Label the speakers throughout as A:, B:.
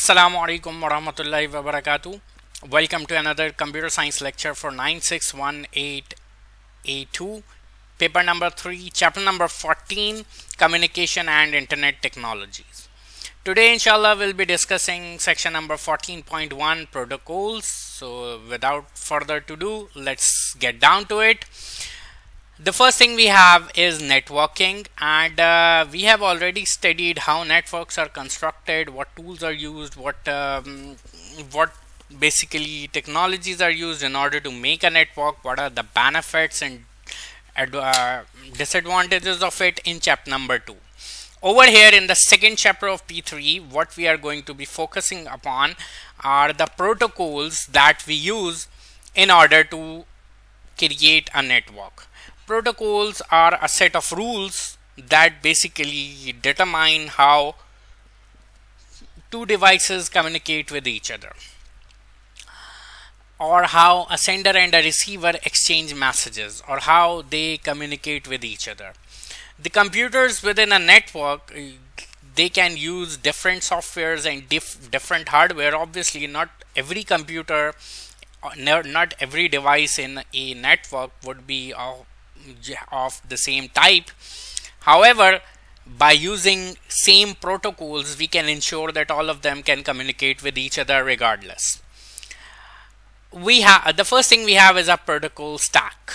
A: Assalamu alaikum warahmatullahi wabarakatuh. Welcome to another computer science lecture for 9618A2, paper number 3, chapter number 14, communication and internet technologies. Today inshallah we'll be discussing section number 14.1, protocols. So without further to do, let's get down to it. The first thing we have is networking, and we have already studied how networks are constructed, what tools are used, what basically technologies are used in order to make a network, what are the benefits and disadvantages of it in chapter number 2. Over here in the second chapter of P3, what we are going to be focusing upon are the protocols that we use in order to create a network. Protocols are a set of rules that basically determine how two devices communicate with each other, or how a sender and a receiver exchange messages, or how they communicate with each other. The computers within a network, they can use different softwares and different hardware. Obviously not every computer, not every device in a network would be of the same type. However, by using same protocols, we can ensure that all of them can communicate with each other regardless. The first thing we have is a protocol stack.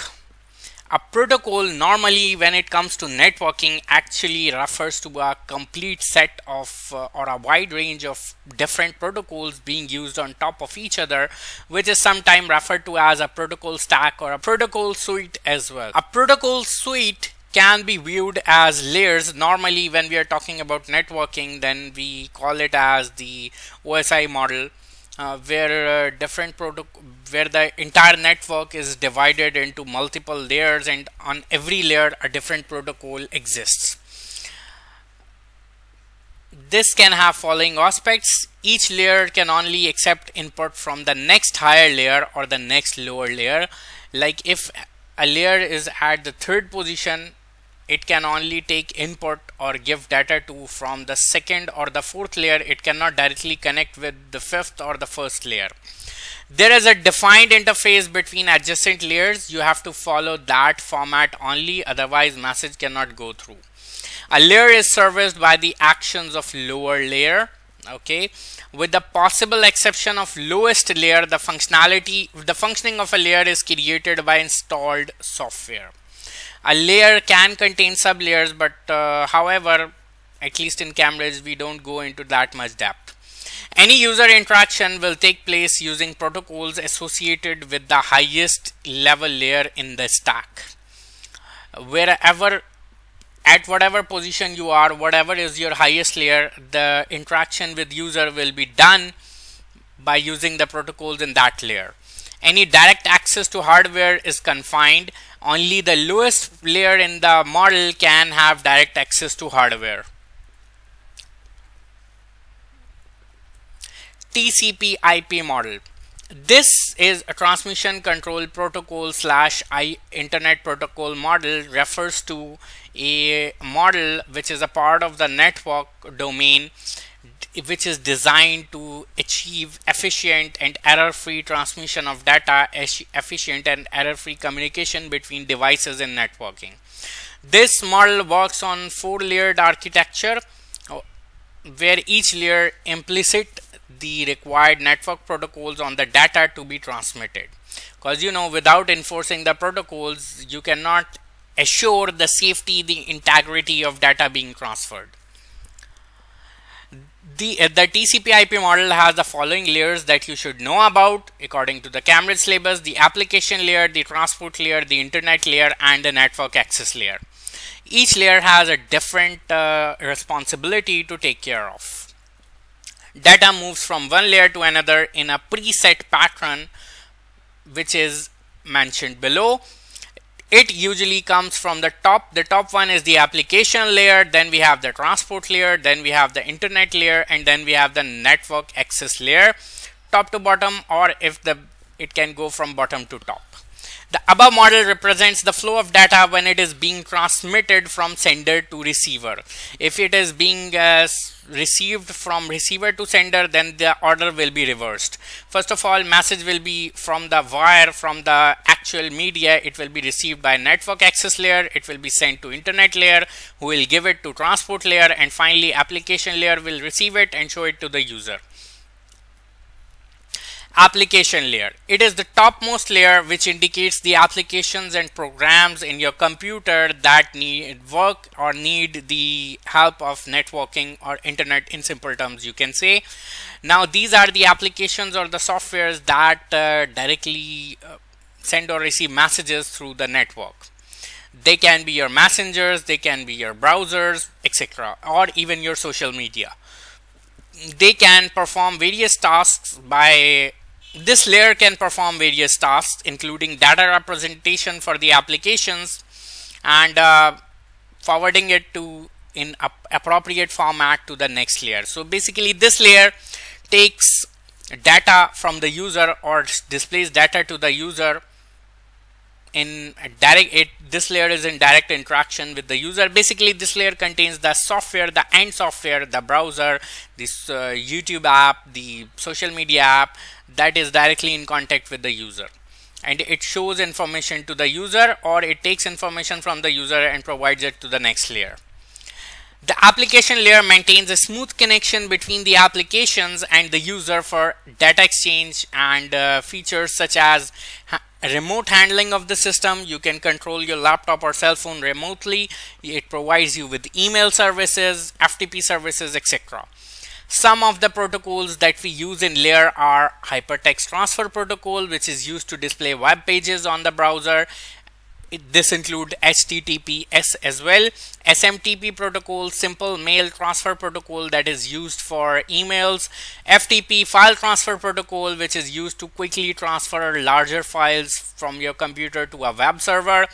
A: A protocol, normally when it comes to networking, actually refers to a complete set of or a wide range of different protocols being used on top of each other, which is sometimes referred to as a protocol stack or a protocol suite as well. A protocol suite can be viewed as layers. Normally when we are talking about networking, then we call it as the OSI model, where the entire network is divided into multiple layers, and on every layer a different protocol exists. This can have following aspects. Each layer can only accept input from the next higher layer or the next lower layer. Like if a layer is at the third position, it can only take input or give data to from the second or the fourth layer. It cannot directly connect with the fifth or the first layer. There is a defined interface between adjacent layers. You have to follow that format only, otherwise message cannot go through. A layer is serviced by the actions of lower layer. Okay, with the possible exception of lowest layer, the functioning of a layer is created by installed software. A layer can contain sub-layers, but however, at least in Cambridge, we don't go into that much depth. Any user interaction will take place using protocols associated with the highest level layer in the stack. At whatever position you are, whatever is your highest layer, the interaction with user will be done by using the protocols in that layer. Any direct access to hardware is confined. Only the lowest layer in the model can have direct access to hardware. TCP/IP model. This is a transmission control protocol / internet protocol model. Refers to a model which is a part of the network domain, which is designed to achieve efficient and error-free transmission of data, efficient and error-free communication between devices in networking. This model works on 4-layered architecture, where each layer implicit the required network protocols on the data to be transmitted. Because without enforcing the protocols, you cannot assure the safety, the integrity of data being transferred. The TCP/IP model has the following layers that you should know about according to the Cambridge syllabus: the application layer, the transport layer, the internet layer, and the network access layer. Each layer has a different responsibility to take care of. Data moves from one layer to another in a preset pattern, which is mentioned below. It usually comes from the top. The top one is the application layer, then we have the transport layer, then we have the internet layer, and then we have the network access layer, top to bottom, or it can go from bottom to top. The above model represents the flow of data when it is being transmitted from sender to receiver. If it is being received from receiver to sender, then the order will be reversed. First of all, message will be from the wire, from the actual media. It will be received by network access layer. It will be sent to internet layer, who will give it to transport layer, and finally application layer will receive it and show it to the user. Application layer. It is the topmost layer which indicates the applications and programs in your computer that need work or need the help of networking or internet, in simple terms you can say. Now these are the applications or the softwares that directly send or receive messages through the network. They can be your messengers, they can be your browsers, etc., or even your social media. They can perform various tasks by This layer can perform various tasks, including data representation for the applications and forwarding it to in appropriate format to the next layer. So basically this layer takes data from the user or displays data to the user in this layer is in direct interaction with the user. Basically this layer contains the software, the end software, the browser, this YouTube app, the social media app that is directly in contact with the user, and it shows information to the user, or it takes information from the user and provides it to the next layer. The application layer maintains a smooth connection between the applications and the user for data exchange and features such as remote handling of the system. You can control your laptop or cell phone remotely. It provides you with email services, FTP services, etc. Some of the protocols that we use in layer are Hypertext Transfer Protocol, which is used to display web pages on the browser. This includes HTTPS as well. SMTP protocol, Simple Mail Transfer Protocol, that is used for emails. FTP File Transfer Protocol, which is used to quickly transfer larger files from your computer to a web server.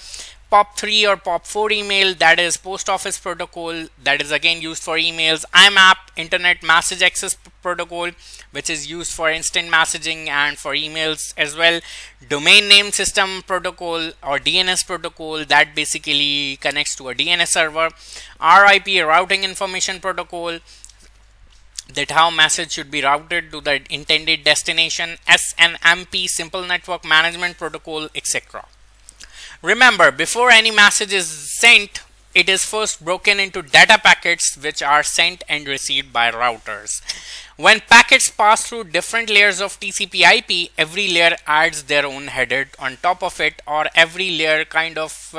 A: POP3 or POP4 email, that is Post Office Protocol, that is again used for emails. IMAP, Internet Message Access Protocol, which is used for instant messaging and for emails as well. Domain Name System Protocol or DNS Protocol, that basically connects to a DNS server. RIP, Routing Information Protocol, that how message should be routed to the intended destination. SNMP, Simple Network Management Protocol, etc. Remember, before any message is sent, it is first broken into data packets which are sent and received by routers. When packets pass through different layers of TCP/IP, every layer adds their own header on top of it, or every layer kind of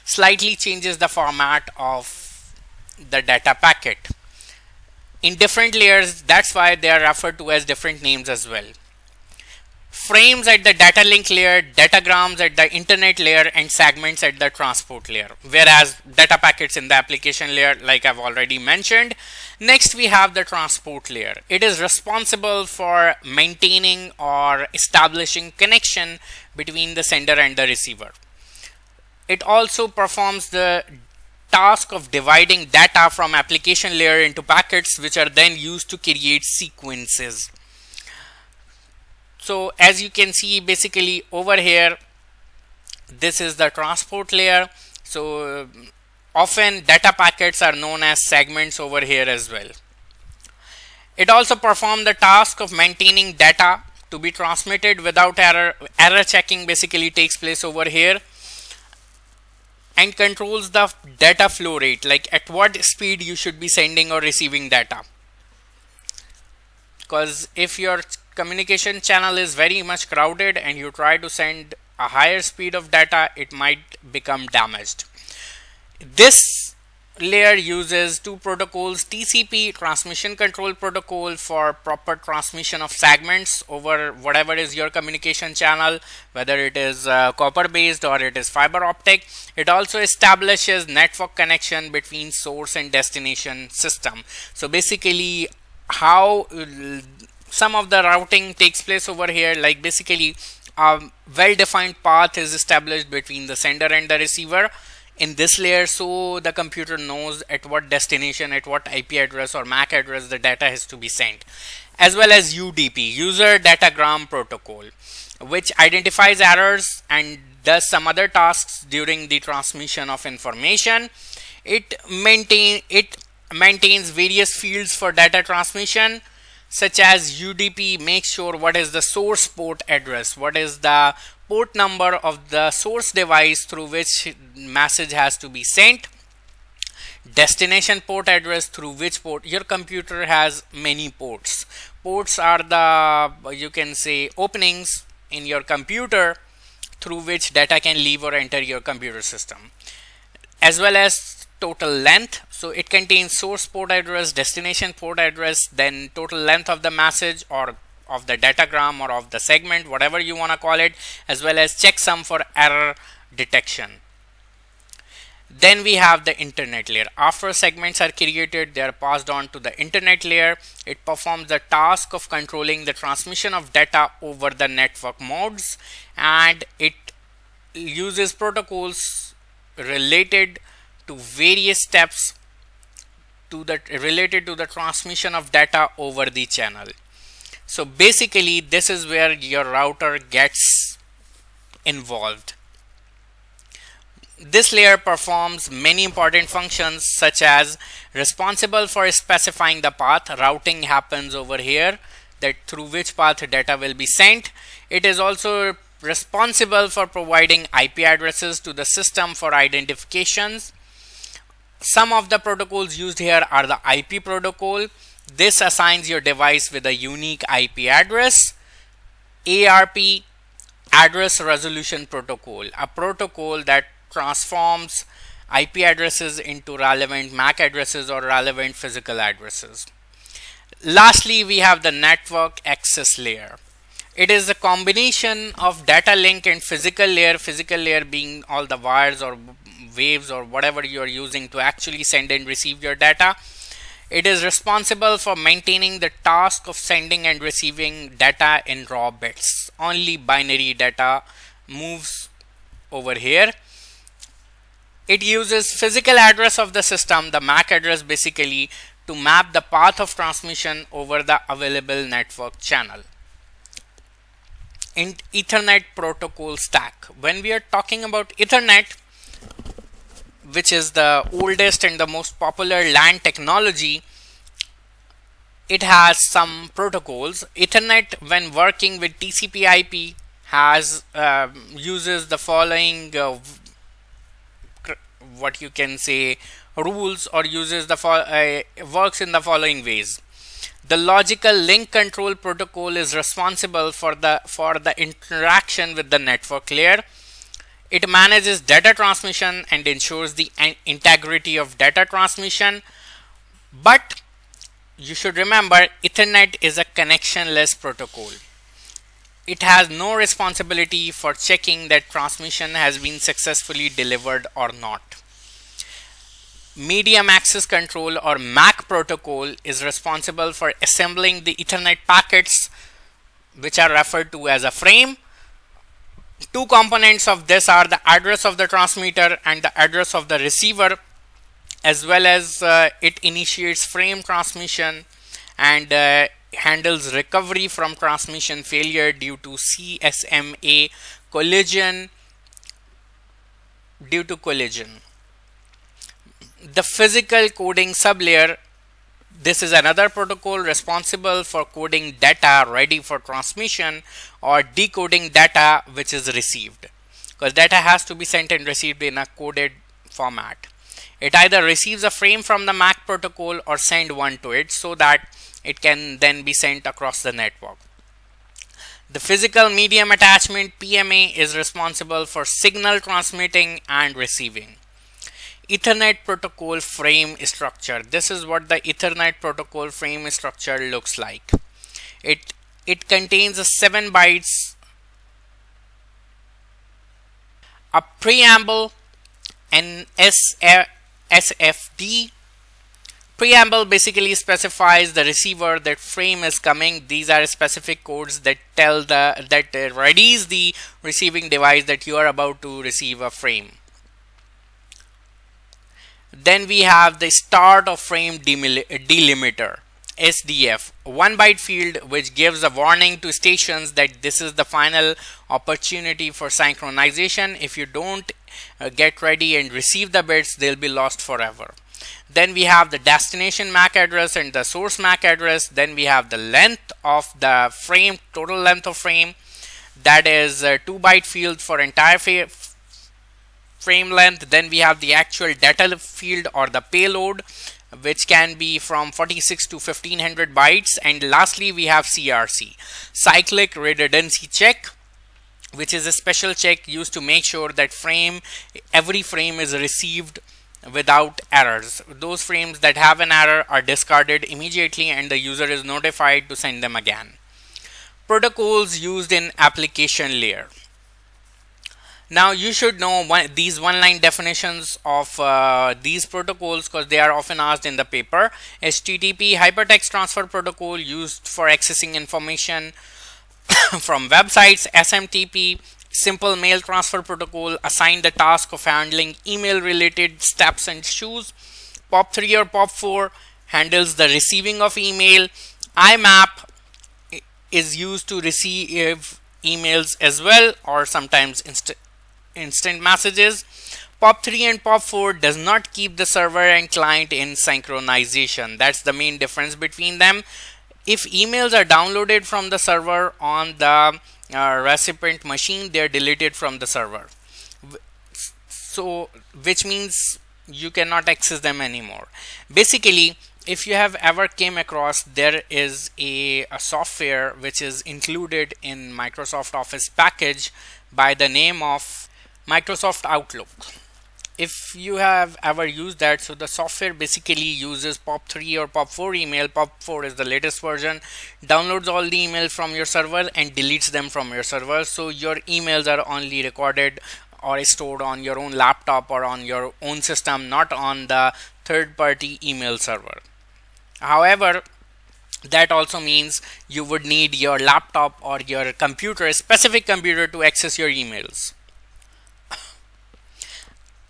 A: slightly changes the format of the data packet. In different layers, that's why they are referred to as different names as well. Frames at the data link layer, datagrams at the internet layer, and segments at the transport layer, whereas data packets in the application layer, like I've already mentioned. Next we have the transport layer. It is responsible for maintaining or establishing connection between the sender and the receiver. It also performs the task of dividing data from application layer into packets, which are then used to create sequences. So as you can see, basically over here, this is the transport layer. So often data packets are known as segments over here as well. It also performs the task of maintaining data to be transmitted without error. Error checking basically takes place over here, and controls the data flow rate, like at what speed you should be sending or receiving data. Because if your communication channel is very much crowded and you try to send a higher speed of data, it might become damaged. This layer uses two protocols: TCP, Transmission Control Protocol, for proper transmission of segments over whatever is your communication channel, whether it is copper based or it is fiber optic. It also establishes network connection between source and destination system. So basically how some of the routing takes place over here, like basically a well-defined path is established between the sender and the receiver in this layer, so the computer knows at what destination, at what IP address or MAC address the data has to be sent. As well as UDP, User Datagram Protocol, which identifies errors and does some other tasks during the transmission of information. It maintains various fields for data transmission, such as UDP makes sure what is the source port address, what is the port number of the source device through which message has to be sent, destination port address, through which port your computer has many ports. Ports are the, you can say, openings in your computer through which data can leave or enter your computer system, as well as total length. So it contains source port address, destination port address, then total length of the message or of the datagram or of the segment, whatever you want to call it, as well as checksum for error detection. Then we have the internet layer. After segments are created, they are passed on to the internet layer. It performs the task of controlling the transmission of data over the network modes, and it uses protocols related to various steps related to the transmission of data over the channel. So basically this is where your router gets involved. This layer performs many important functions, such as responsible for specifying the path. Routing happens over here, that through which path data will be sent. It is also responsible for providing IP addresses to the system for identifications. Some of the protocols used here are the IP protocol. This assigns your device with a unique IP address. ARP, address resolution protocol, a protocol that transforms IP addresses into relevant MAC addresses or relevant physical addresses. Lastly, we have the network access layer. It is a combination of data link and physical layer being all the wires or waves or whatever you are using to actually send and receive your data. It is responsible for maintaining the task of sending and receiving data in raw bits. Only binary data moves over here. It uses physical address of the system, the MAC address basically, to map the path of transmission over the available network channel. In Ethernet protocol stack, when we are talking about Ethernet, which is the oldest and the most popular LAN technology, it has some protocols. Ethernet, when working with TCP/IP, has uses the following what you can say rules, or uses the works in the following ways. The logical link control protocol is responsible for the interaction with the network layer. It manages data transmission and ensures the integrity of data transmission. But you should remember, Ethernet is a connectionless protocol. It has no responsibility for checking that transmission has been successfully delivered or not. Medium access control, or MAC protocol, is responsible for assembling the Ethernet packets, which are referred to as a frame. Two components of this are the address of the transmitter and the address of the receiver, as well as it initiates frame transmission and handles recovery from transmission failure due to CSMA collision. The physical coding sublayer, this is another protocol responsible for coding data ready for transmission or decoding data which is received, because data has to be sent and received in a coded format. It either receives a frame from the MAC protocol or send one to it so that it can then be sent across the network. The physical medium attachment, PMA, is responsible for signal transmitting and receiving. Ethernet protocol frame structure. This is what the Ethernet protocol frame structure looks like. It contains a 7 bytes, a preamble, an SFD. Preamble basically specifies the receiver that frame is coming. These are specific codes that tell readies the receiving device that you are about to receive a frame. Then we have the start of frame delimiter. SDF, 1 byte field, which gives a warning to stations that this is the final opportunity for synchronization. If you don't get ready and receive the bits, they'll be lost forever. Then we have the destination MAC address and the source MAC address. Then we have the length of the frame, total length of frame, that is a 2 byte field for entire frame length. Then we have the actual data field or the payload, which can be from 46 to 1500 bytes. And lastly, we have CRC, cyclic redundancy check, which is a special check used to make sure that every frame is received without errors. Those frames that have an error are discarded immediately and the user is notified to send them again. Protocols used in application layer. Now you should know these one-line definitions of these protocols, because they are often asked in the paper. HTTP, Hypertext Transfer Protocol, used for accessing information from websites. SMTP, Simple Mail Transfer Protocol, assigned the task of handling email related steps and issues. POP3 or POP4 handles the receiving of email. IMAP is used to receive emails as well, or sometimes instant messages. POP3 and POP4 does not keep the server and client in synchronization. That's the main difference between them. If emails are downloaded from the server on the recipient machine, they are deleted from the server, so which means you cannot access them anymore. Basically, if you have ever came across, there is a software which is included in Microsoft Office package by the name of Microsoft Outlook. If you have ever used that, so the software basically uses POP3 or POP4 email. POP4 is the latest version, downloads all the emails from your server and deletes them from your server, so your emails are only recorded or stored on your own laptop or on your own system, not on the third-party email server. However, that also means you would need your laptop or your computer, a specific computer, to access your emails.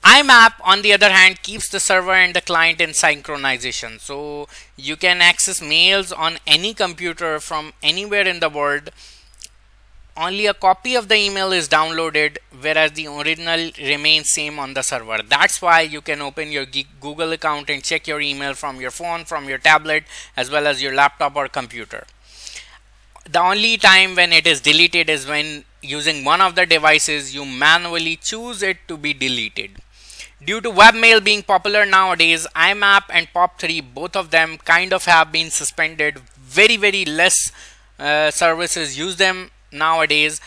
A: IMAP, on the other hand, keeps the server and the client in synchronization. So you can access mails on any computer from anywhere in the world. Only a copy of the email is downloaded, whereas the original remains same on the server. That's why you can open your Google account and check your email from your phone, from your tablet, as well as your laptop or computer. The only time when it is deleted is when, using one of the devices, you manually choose it to be deleted. Due to webmail being popular nowadays, IMAP and POP3, both of them kind of have been suspended. Very less services use them nowadays.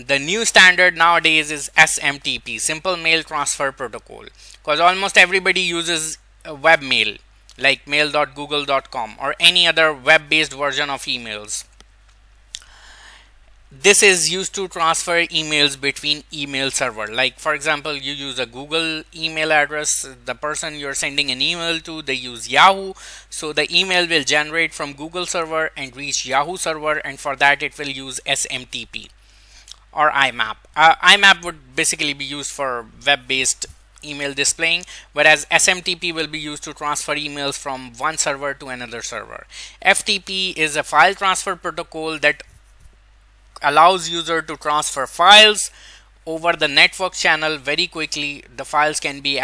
A: The new standard nowadays is SMTP, Simple Mail Transfer Protocol, because almost everybody uses webmail like mail.google.com or any other web-based version of emails. This is used to transfer emails between email server. Like, for example, you use a Google email address, the person you're sending an email to, they use Yahoo, so the email will generate from Google server and reach Yahoo server, and for that it will use SMTP or IMAP. IMAP would basically be used for web-based email displaying, whereas SMTP will be used to transfer emails from one server to another server. FTP is a file transfer protocol that allows user to transfer files over the network channel very quickly. The files can be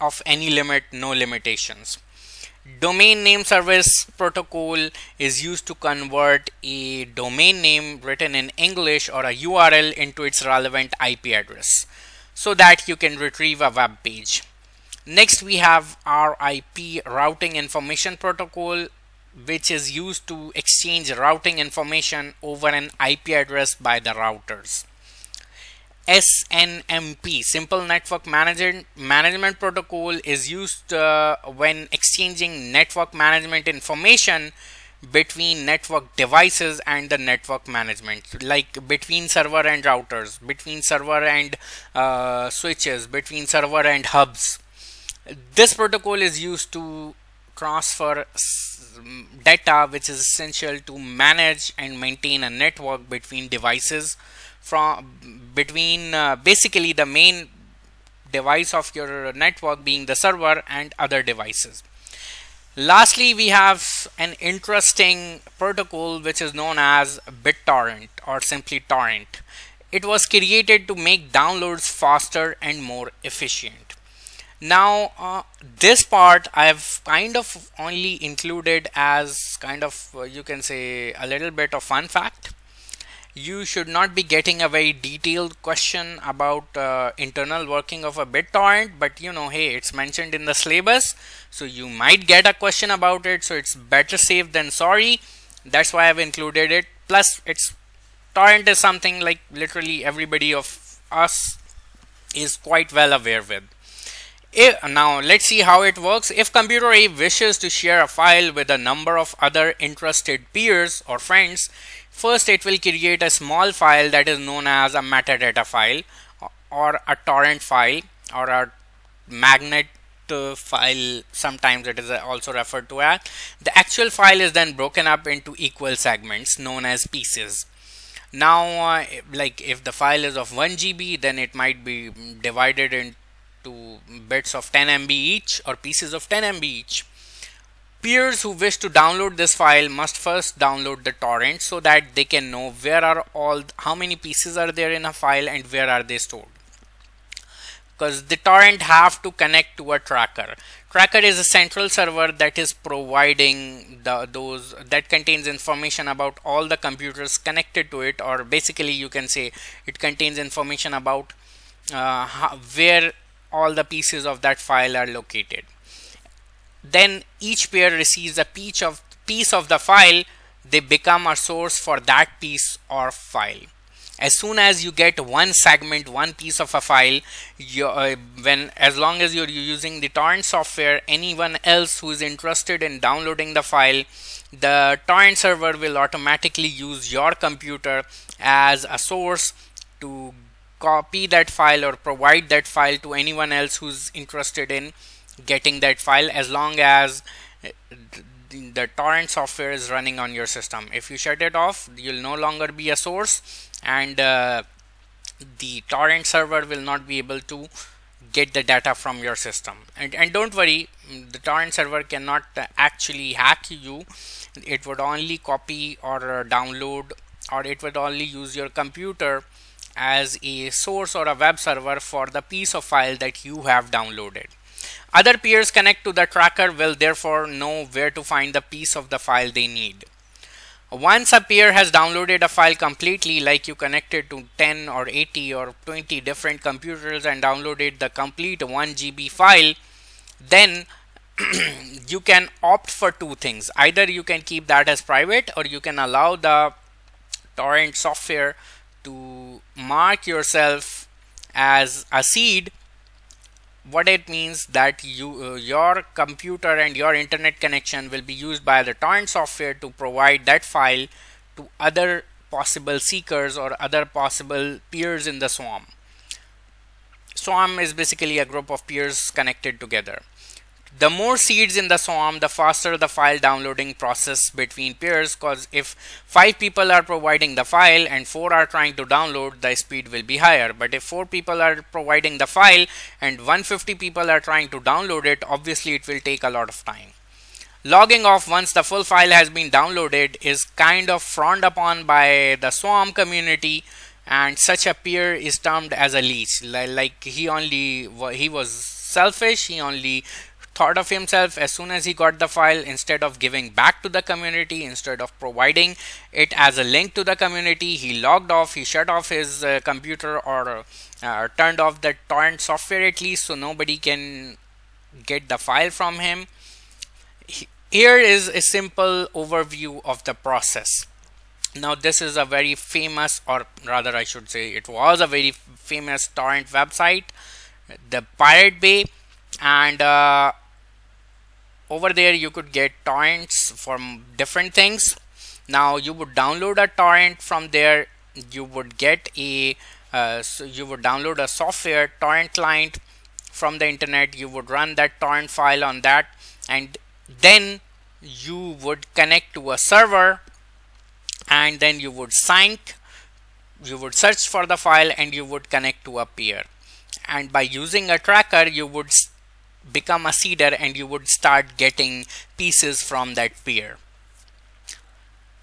A: of any limit, no limitations. Domain name service protocol is used to convert a domain name written in English or a URL into its relevant IP address so that you can retrieve a web page. Next, we have RIP, routing information protocol, which is used to exchange routing information over an IP address by the routers. SNMP, Simple Network Management Protocol, is used when exchanging network management information between network devices and the network management, like between server and routers, between server and switches, between server and hubs. This protocol is used to transfer data which is essential to manage and maintain a network between devices, basically the main device of your network being the server and other devices. Lastly, we have an interesting protocol which is known as BitTorrent or simply torrent. It was created to make downloads faster and more efficient. Now, this part I've kind of only included as kind of you can say a little bit of fun fact. You should not be getting a very detailed question about internal working of a BitTorrent, but you know, hey, it's mentioned in the syllabus, so you might get a question about it, so it's better safe than sorry. That's why I've included it. Plus, it's torrent is something like literally everybody of us is quite well aware with. Now let's see how it works. If computer A wishes to share a file with a number of other interested peers or friends, first it will create a small file that is known as a metadata file or a torrent file or a magnet file. Sometimes it is also referred to as. The actual file is then broken up into equal segments known as pieces. Now like if the file is of 1 GB, then it might be divided into bits of 10 MB each or pieces of 10 MB each. Peers who wish to download this file must first download the torrent so that they can know where are how many pieces are there in a file and where are they stored. Because the torrent have to connect to a tracker. Tracker is a central server that is providing those that contains information about all the computers connected to it, or basically you can say it contains information about where all the pieces of that file are located. Then each pair receives a piece of the file. They become a source for that piece or file. As soon as you get one segment, one piece of a file, as long as you're using the torrent software, anyone else who is interested in downloading the file, the torrent server will automatically use your computer as a source to copy that file or provide that file to anyone else who's interested in getting that file, as long as the torrent software is running on your system. If you shut it off, you'll no longer be a source, and the torrent server will not be able to get the data from your system. And don't worry, the torrent server cannot actually hack you. It would only copy or download, or it would only use your computer as a source or a web server for the piece of file that you have downloaded. Other peers connect to the tracker will therefore know where to find the piece of the file they need. Once a peer has downloaded a file completely, like you connected to 10 or 80 or 20 different computers and downloaded the complete 1 GB file, then you can opt for two things. Either you can keep that as private, or you can allow the torrent software to mark yourself as a seed. What it means that your computer and your internet connection will be used by the torrent software to provide that file to other possible seekers or other possible peers in the swarm. Swarm is basically a group of peers connected together. The more seeds in the swarm, the faster the file downloading process between peers, because if 5 people are providing the file and 4 are trying to download, the speed will be higher. But if 4 people are providing the file and 150 people are trying to download it, obviously it will take a lot of time. Logging off once the full file has been downloaded is kind of frowned upon by the swarm community, and such a peer is termed as a leech. Like he was selfish, he only thought of himself. As soon as he got the file, instead of giving back to the community, instead of providing it as a link to the community, he logged off, he shut off his computer, or turned off the torrent software at least, so nobody can get the file from him. Here is a simple overview of the process. Now this is a very famous, or rather I should say it was a very famous torrent website, the Pirate Bay, and over there you could get torrents from different things. Now you would download a torrent from there. You would get you would download a software torrent client from the internet. You would run that torrent file on that, and then you would connect to a server, and then you would sync. You would search for the file and you would connect to a peer. And by using a tracker, you would become a seeder and you would start getting pieces from that pair.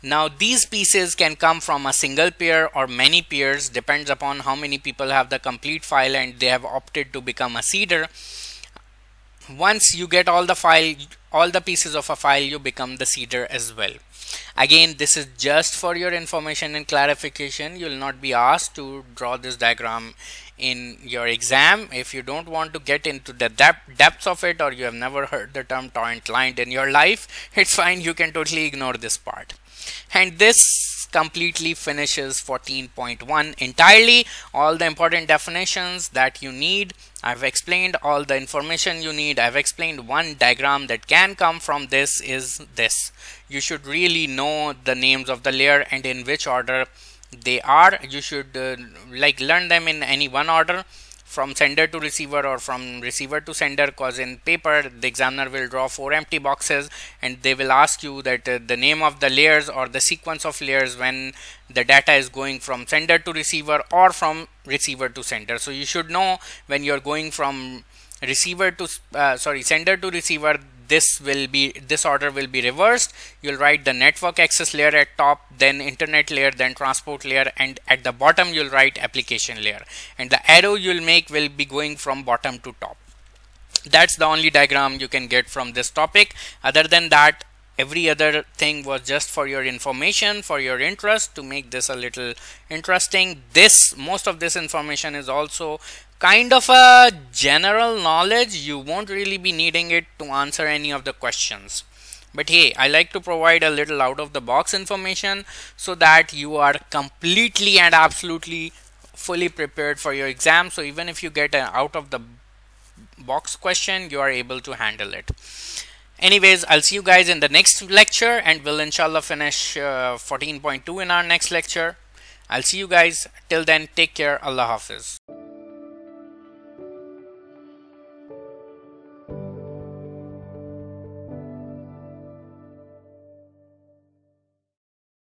A: Now these pieces can come from a single pair or many pairs, depends upon how many people have the complete file and they have opted to become a seeder. Once you get all the pieces of a file, you become the seeder as well. Again, this is just for your information and clarification. You will not be asked to draw this diagram in your exam. If you don't want to get into the depths of it, or you have never heard the term torrent client in your life, it's fine, you can totally ignore this part. And this completely finishes 14.1 entirely. All the important definitions that you need, I've explained. All the information you need, I've explained. One diagram that can come from this is this. You should really know the names of the layer and in which order they are. You should learn them in any one order, from sender to receiver or from receiver to sender, because in paper the examiner will draw 4 empty boxes and they will ask you that the name of the layers or the sequence of layers when the data is going from sender to receiver or from receiver to sender. So you should know when you're going from receiver to sender to receiver, this order will be reversed. You'll write the network access layer at top, then internet layer, then transport layer, and at the bottom you'll write application layer, and the arrow you'll make will be going from bottom to top. That's the only diagram you can get from this topic. Other than that, every other thing was just for your information, for your interest, to make this a little interesting. Most of this information is also kind of a general knowledge. You won't really be needing it to answer any of the questions, but hey, I like to provide a little out of the box information so that you are completely and absolutely fully prepared for your exam. So even if you get an out of the box question, you are able to handle it. Anyways, I'll see you guys in the next lecture, and we'll inshallah finish 14.2 in our next lecture. I'll see you guys. Till then, take care. Allah Hafiz.